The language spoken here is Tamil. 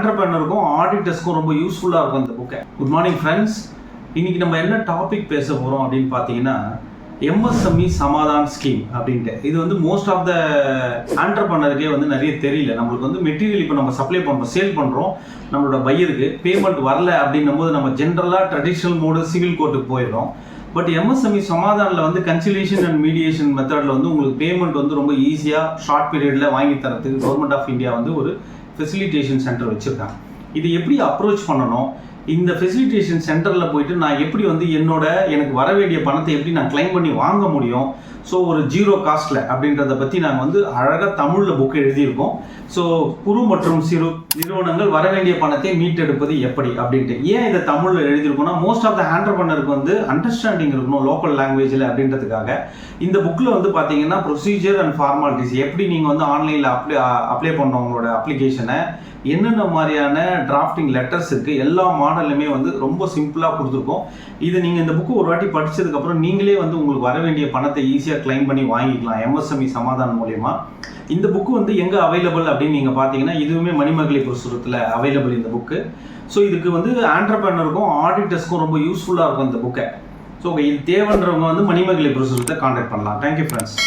ஆண்டர்பிரனருக்கும் ஆடிட்டர்ஸ்க்கும் ரொம்ப யூஸ்ஃபுல்லாக இருக்கும் இந்த புக்கை. Good morning friends. இன்னைக்கு நம்ம என்ன டாபிக் பேச போகிறோம் அப்படின்னு பார்த்தீங்கன்னா எம்எஸ்எம்இ சமாதான் ஸ்கீம் அப்படின்ட்டு. இது வந்து மோஸ்ட் ஆஃப் த ஆண்டர்பிரனருக்கே வந்து நிறைய தெரியல. நம்மளுக்கு வந்து மெட்டீரியல் இப்போ நம்ம சப்ளை பண்ணுறோம், சேல் பண்ணுறோம், நம்மளோட பையருக்கு பேமெண்ட் வரல அப்படின்னும் போது நம்ம ஜென்ரலாக ட்ரெடிஷ்னல் மோடு சிவில் கோர்ட்டுக்கு போயிடுறோம். பட் எம்எஸ்எம்இ சமாதானில் வந்து கன்சிலேஷன் அண்ட் மீடியேஷன் மெத்தடில் வந்து உங்களுக்கு பேமெண்ட் வந்து ரொம்ப ஈஸியாக ஷார்ட் பீரியடில் வாங்கி தரத்துக்கு கவர்மெண்ட் ஆஃப் இந்தியா வந்து ஒரு ஃபெசிலிட்டேஷன் சென்டர் வச்சுருக்காங்க. இது எப்படி அப்ரோச் பண்ணணும், இந்த ஃபெசிலிட்டேஷன் சென்டரில் போயிட்டு நான் எப்படி வந்து எனக்கு வர வேண்டிய பணத்தை எப்படி நான் கிளைம் பண்ணி வாங்க முடியும், ஸோ ஒரு ஜீரோ காஸ்ட்டில் அப்படின்றத பற்றி நாங்கள் வந்து அழகாக தமிழில் புக்கு எழுதியிருக்கோம். ஸோ குறு மற்றும் சிறு நிறுவனங்கள் வர வேண்டிய பணத்தை மீட்டெடுப்பது எப்படி அப்படின்ட்டு. ஏன் இதை தமிழில் எழுதியிருக்கோம்னா மோஸ்ட் ஆஃப் த ஆண்டர்பிரனருக்கு வந்து அண்டர்ஸ்டாண்டிங் இருக்கணும் லோக்கல் லாங்குவேஜில் அப்படின்றதுக்காக. இந்த புக்கில் வந்து பார்த்தீங்கன்னா ப்ரொசீஜர் அண்ட் ஃபார்மாலிட்டிஸ், எப்படி நீங்கள் வந்து ஆன்லைனில் அப்ளை பண்ண உங்களோட அப்ளிகேஷனை, என்னென்ன மாதிரியான டிராஃப்டிங் லெட்டர்ஸ் இருக்குது, எல்லா மாடலுமே வந்து ரொம்ப சிம்பிளாக கொடுத்துருக்கோம். இது நீங்கள் இந்த புக்கு ஒரு வாட்டி படித்ததுக்கப்புறம் நீங்களே வந்து உங்களுக்கு வர வேண்டிய பணத்தை ஈஸியாக கிளைம் பண்ணி வாங்கிக்கலாம் எம்எஸ்எம்இ சமாதான் மூலயமா. இந்த புக்கு வந்து எங்கே அவைலபிள் அப்படின்னு நீங்கள் பார்த்தீங்கன்னா இதுவுமே மணிமகளி பிரசுரத்தில் அவைலபிள் இந்த புக்கு. ஸோ இதுக்கு வந்து ஆண்டர்பிரனருக்கும் ஆடிட்டர்ஸ்க்கும் ரொம்ப யூஸ்ஃபுல்லாக இருக்கும் இந்த புக்கை. ஸோ இது தேவைன்றவங்க வந்து மணிமகளி பிரசுரத்தை கான்டாக்ட் பண்ணலாம். Thank you friends.